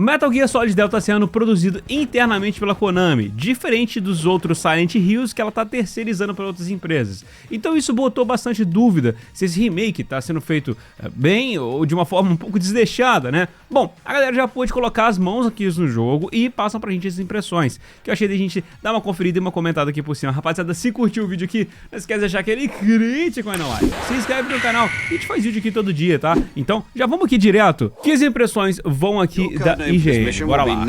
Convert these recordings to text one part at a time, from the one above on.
Metal Gear Solid Delta está sendo produzido internamente pela Konami, diferente dos outros Silent Hills que ela está terceirizando para outras empresas. Então isso botou bastante dúvida se esse remake está sendo feito bem ou de uma forma um pouco desleixada, né? Bom, a galera já pôde colocar as mãos aqui no jogo e passam pra gente as impressões, que eu achei da gente dar uma conferida e uma comentada aqui por cima. Rapaziada, se curtiu o vídeo aqui, não esquece de deixar aquele crítico aí no like. Se inscreve no canal, a gente faz vídeo aqui todo dia, tá? Então, já vamos aqui direto, que as impressões vão aqui da IGN. Bora lá.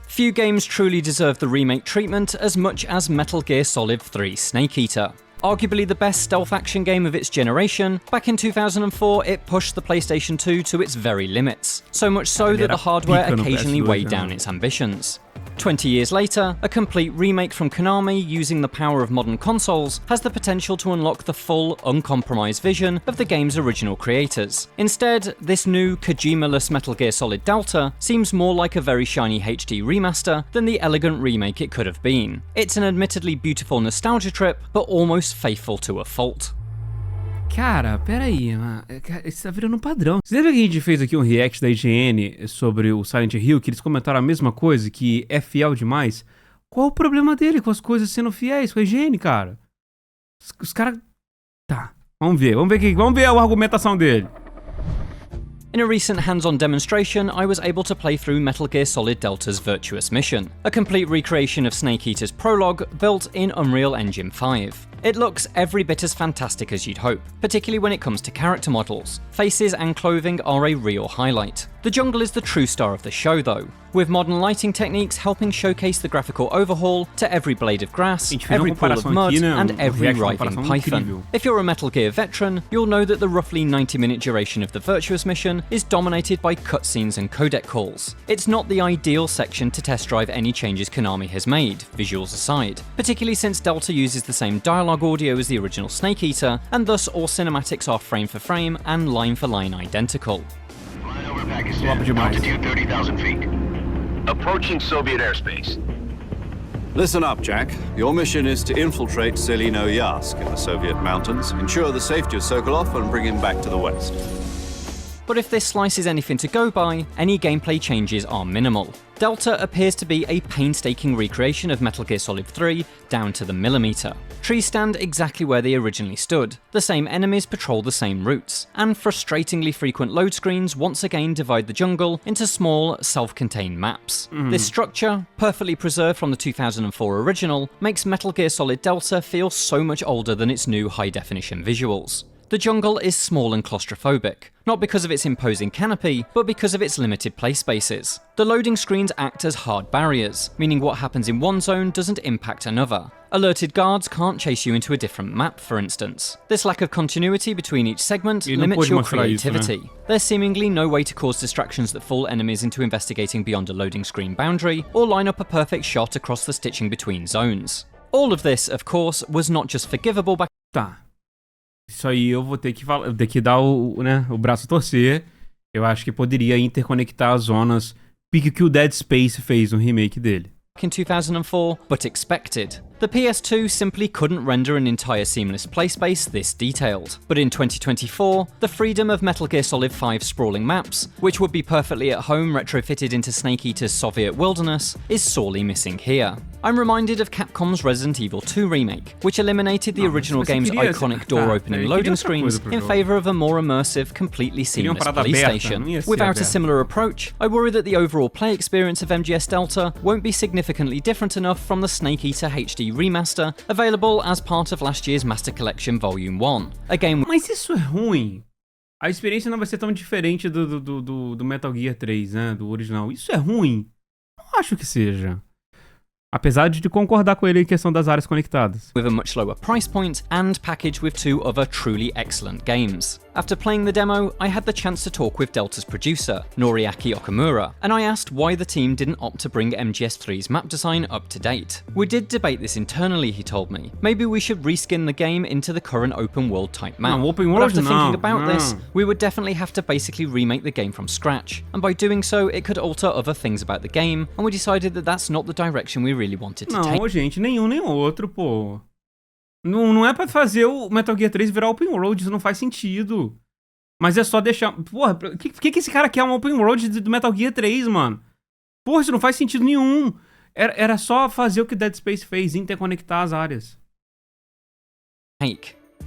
Few games truly deserve the remake treatment as much as Metal Gear Solid 3 Snake Eater. Arguably the best stealth action game of its generation, back in 2004 it pushed the PlayStation 2 to its very limits, so much so that the hardware occasionally weighed down its ambitions. 20 years later, a complete remake from Konami using the power of modern consoles has the potential to unlock the full, uncompromised vision of the game's original creators. Instead, this new, Kojima-less Metal Gear Solid Delta seems more like a very shiny HD remaster than the elegant remake it could have been. It's an admittedly beautiful nostalgia trip, but almost faithful to a fault. Cara, peraí, isso tá virando um padrão. Você lembra que a gente fez aqui um react da IGN sobre o Silent Hill, que eles comentaram a mesma coisa, que é fiel demais? Qual o problema dele com as coisas sendo fiéis com a IGN, cara? Os caras... Tá, vamos ver a argumentação dele. In a recent hands-on demonstration, I was able to play through Metal Gear Solid Delta's Virtuous Mission, a complete recreation of Snake Eater's prologue built in Unreal Engine 5. It looks every bit as fantastic as you'd hope, particularly when it comes to character models. Faces and clothing are a real highlight. The jungle is the true star of the show though, with modern lighting techniques helping showcase the graphical overhaul to every blade of grass, every pool of mud, and every writhing python. If you're a Metal Gear veteran, you'll know that the roughly 90-minute duration of the Virtuous Mission is dominated by cutscenes and codec calls. It's not the ideal section to test drive any changes Konami has made, visuals aside, particularly since Delta uses the same dialogue audio as the original Snake Eater, and thus all cinematics are frame for frame and line for line identical. Flying over Pakistan, altitude 30,000 feet. Approaching Soviet airspace. Listen up, Jack. Your mission is to infiltrate Selino Yask in the Soviet mountains, ensure the safety of Sokolov, and bring him back to the west. But if this slice is anything to go by, any gameplay changes are minimal. Delta appears to be a painstaking recreation of Metal Gear Solid 3 down to the millimeter. Trees stand exactly where they originally stood, the same enemies patrol the same routes, and frustratingly frequent load screens once again divide the jungle into small, self-contained maps. This structure, perfectly preserved from the 2004 original, makes Metal Gear Solid Delta feel so much older than its new high-definition visuals. The jungle is small and claustrophobic, not because of its imposing canopy, but because of its limited play spaces. The loading screens act as hard barriers, meaning what happens in one zone doesn't impact another. Alerted guards can't chase you into a different map, for instance. This lack of continuity between each segment limits your creativity. There's seemingly no way to cause distractions that fool enemies into investigating beyond a loading screen boundary, or line up a perfect shot across the stitching between zones. All of this, of course, was not just forgivable back... Tá. Isso aí eu vou ter que dar o braço a torcer. Eu acho que poderia interconectar as zonas, pique que o Dead Space fez no remake dele. in 2004, but expected. The PS2 simply couldn't render an entire seamless play space this detailed. But in 2024, the freedom of Metal Gear Solid 5's sprawling maps, which would be perfectly at home retrofitted into Snake Eater's Soviet wilderness, is sorely missing here. I'm reminded of Capcom's Resident Evil 2 remake, which eliminated the original game's iconic door-opening loading screens in favour of a more immersive, completely seamless police station. Without a similar approach, I worry that the overall play experience of MGS Delta won't be significantly different enough from the Snake Eater HD remaster, available as part of last year's Master Collection Volume 1. A game... Mas isso é ruim. A experiência não vai ser tão diferente do Metal Gear 3, né? Do original. Isso é ruim? Não acho que seja. Apesar de concordar com ele em questão das áreas conectadas. With a much lower price point and packaged with two other truly excellent games. After playing the demo, I had the chance to talk with Delta's producer, Noriaki Okamura, and I asked why the team didn't opt to bring MGS3's map design up to date. We did debate this internally, he told me. Maybe we should reskin the game into the current open world type map. No, open world, but after thinking about this, we would definitely have to basically remake the game from scratch, and by doing so, it could alter other things about the game, and we decided that that's not the direction we really wanted to take. Não, gente, nenhum nem outro, pô. Não é pra fazer o Metal Gear 3 virar open world, isso não faz sentido. Mas é só deixar... Porra, por que esse cara quer um open world do Metal Gear 3, mano? Porra, isso não faz sentido nenhum. Era só fazer o que Dead Space fez, interconectar as áreas.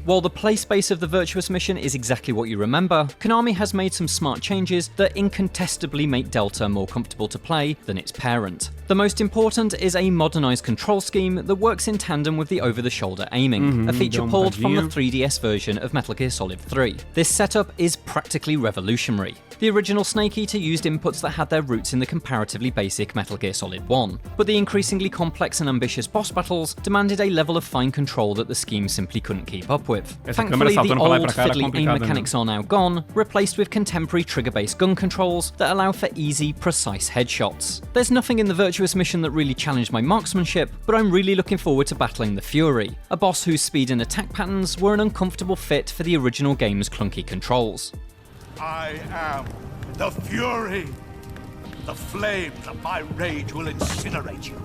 While the play space of the Virtuous mission is exactly what you remember, Konami has made some smart changes that incontestably make Delta more comfortable to play than its parent. The most important is a modernized control scheme that works in tandem with the over-the-shoulder aiming, a feature pulled from the 3DS version of Metal Gear Solid 3. This setup is practically revolutionary. The original Snake Eater used inputs that had their roots in the comparatively basic Metal Gear Solid 1, but the increasingly complex and ambitious boss battles demanded a level of fine control that the scheme simply couldn't keep up with. Thankfully, the old fiddly aim mechanics are now gone, replaced with contemporary trigger-based gun controls that allow for easy, precise headshots. There's nothing in the Virtuous mission that really challenged my marksmanship, but I'm really looking forward to battling the Fury, a boss whose speed and attack patterns were an uncomfortable fit for the original game's clunky controls. I am the Fury. The flames of my rage will incinerate you.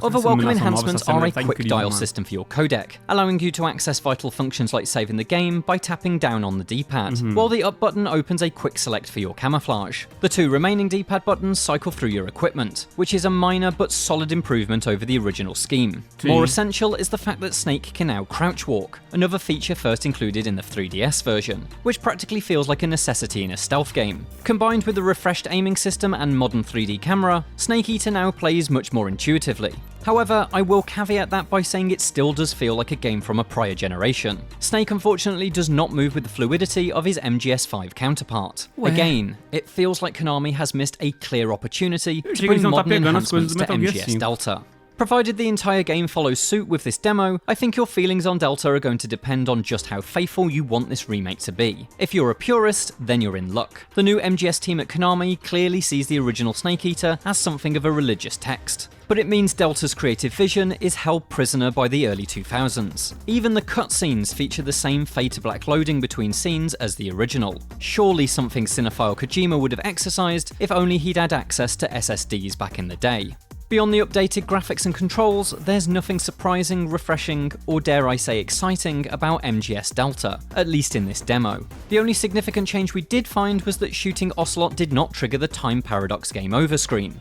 Other welcome enhancements are a quick dial system for your codec, allowing you to access vital functions like saving the game by tapping down on the D-pad, while the up button opens a quick select for your camouflage. The two remaining D-pad buttons cycle through your equipment, which is a minor but solid improvement over the original scheme. More essential is the fact that Snake can now crouch walk, another feature first included in the 3DS version, which practically feels like a necessity in a stealth game. Combined with the refreshed aiming system and modern 3D camera, Snake Eater now plays much more intuitively. However, I will caveat that by saying it still does feel like a game from a prior generation. Snake unfortunately does not move with the fluidity of his MGS5 counterpart. Again, it feels like Konami has missed a clear opportunity to bring modern enhancements to MGS Delta. Provided the entire game follows suit with this demo, I think your feelings on Delta are going to depend on just how faithful you want this remake to be. If you're a purist, then you're in luck. The new MGS team at Konami clearly sees the original Snake Eater as something of a religious text. But it means Delta's creative vision is held prisoner by the early 2000s. Even the cutscenes feature the same fade to black loading between scenes as the original. Surely something cinephile Kojima would have exercised if only he'd had access to SSDs back in the day. Beyond the updated graphics and controls, there's nothing surprising, refreshing, or dare I say exciting about MGS Delta, at least in this demo. The only significant change we did find was that shooting Ocelot did not trigger the time paradox game over screen.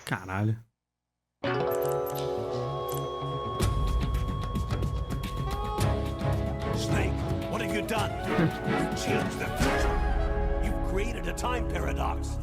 Caralho. Snake, what have you done? You changed the future. You've created a time paradox.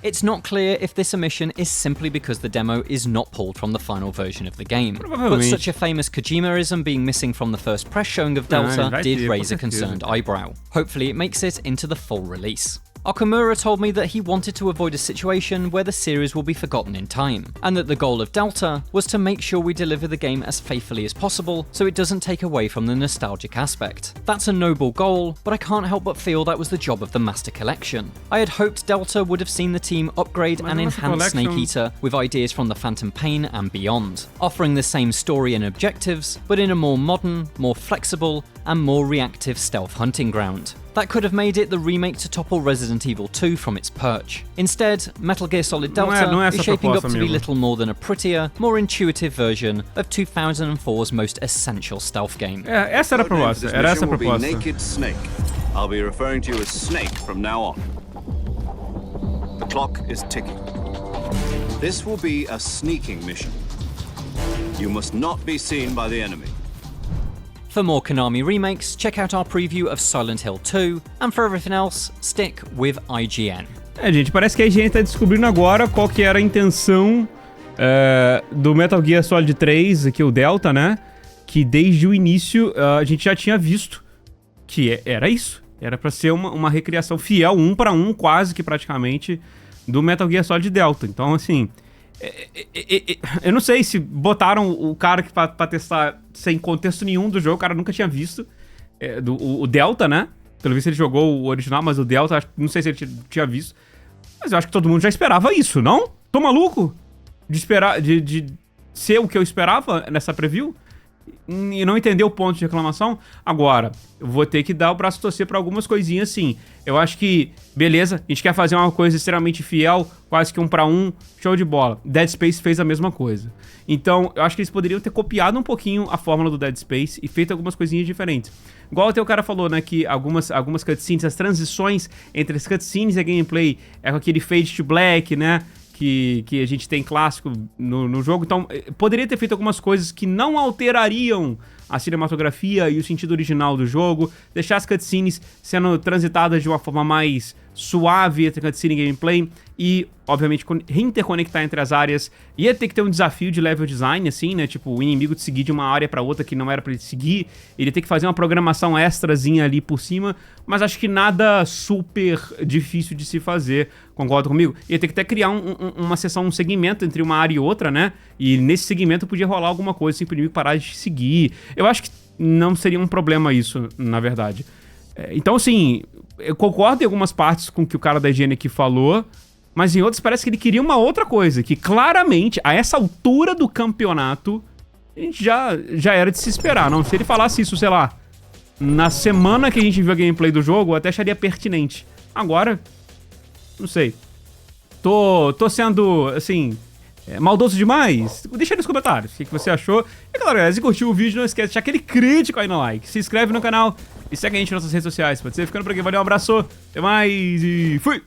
It's not clear if this omission is simply because the demo is not pulled from the final version of the game, but such a famous Kojimaism being missing from the first press showing of Delta did raise a concerned eyebrow. Hopefully it makes it into the full release. Okamura told me that he wanted to avoid a situation where the series will be forgotten in time, and that the goal of Delta was to make sure we deliver the game as faithfully as possible so it doesn't take away from the nostalgic aspect. That's a noble goal, but I can't help but feel that was the job of the Master Collection. I had hoped Delta would have seen the team upgrade and enhance Snake Eater with ideas from the Phantom Pain and beyond, offering the same story and objectives, but in a more modern, more flexible, and more reactive stealth hunting ground. That could have made it the remake to topple Resident Evil 2 from its perch. Instead, Metal Gear Solid Delta is shaping up to be little more than a prettier, more intuitive version of 2004's most essential stealth game. Essa era a proposta. Era essa a proposta. Naked Snake. I'll be referring to you as Snake from now on. The clock is ticking. This will be a sneaking mission. You must not be seen by the enemy. For more Konami remakes, check out our preview of Silent Hill 2, and for everything else, stick with IGN. Gente, parece que a IGN tá descobrindo agora qual que era a intenção do Metal Gear Solid 3, aqui o Delta, né? Que desde o início a gente já tinha visto que era isso. Era pra ser uma recriação fiel, 1 para 1, quase que praticamente, do Metal Gear Solid Delta. Então, assim... eu não sei se botaram o cara pra testar sem contexto nenhum do jogo, o cara nunca tinha visto o Delta, né? Pelo visto ele jogou o original, mas o Delta, não sei se ele tinha visto. Mas eu acho que todo mundo já esperava isso, não? Tô maluco? De esperar, de ser o que eu esperava nessa preview? e não entendeu o ponto de reclamação. Agora, eu vou ter que dar o braço a torcer pra algumas coisinhas, sim. Eu acho que, beleza, a gente quer fazer uma coisa extremamente fiel, quase que 1 pra 1, show de bola. Dead Space fez a mesma coisa. Então, eu acho que eles poderiam ter copiado um pouquinho a fórmula do Dead Space e feito algumas coisinhas diferentes. Igual até o cara falou, né, que algumas cutscenes, as transições entre as cutscenes e a gameplay é com aquele fade to black, né, que a gente tem clássico no jogo. Então, poderia ter feito algumas coisas que não alterariam a cinematografia e o sentido original do jogo, deixar as cutscenes sendo transitadas de uma forma mais suave entre cutscene e gameplay e, obviamente, reinterconectar entre as áreas. Ia ter que ter um desafio de level design, assim, né? Tipo, o inimigo te seguir de uma área pra outra que não era pra ele seguir. Ele ia ter que fazer uma programação extrazinha ali por cima, mas acho que nada super difícil de se fazer, concorda comigo? Ia ter que até criar uma seção, um segmento entre uma área e outra, né? E nesse segmento podia rolar alguma coisa, assim, pro inimigo parar de seguir. Eu acho que não seria um problema isso, na verdade. Então, assim, eu concordo em algumas partes com o que o cara da higiene aqui falou, mas em outras parece que ele queria uma outra coisa, que claramente, a essa altura do campeonato, a gente já era de se esperar, não? Se ele falasse isso, sei lá, na semana que a gente viu a gameplay do jogo, eu até acharia pertinente. Agora, não sei. Tô sendo, assim, maldoso demais? Deixa aí nos comentários o que você achou. E galera, se curtiu o vídeo, não esquece de deixar aquele crítico aí no like. Se inscreve no canal e segue a gente nas nossas redes sociais. Pode ser? Ficando por aqui. Valeu, um abraço. Até mais e fui!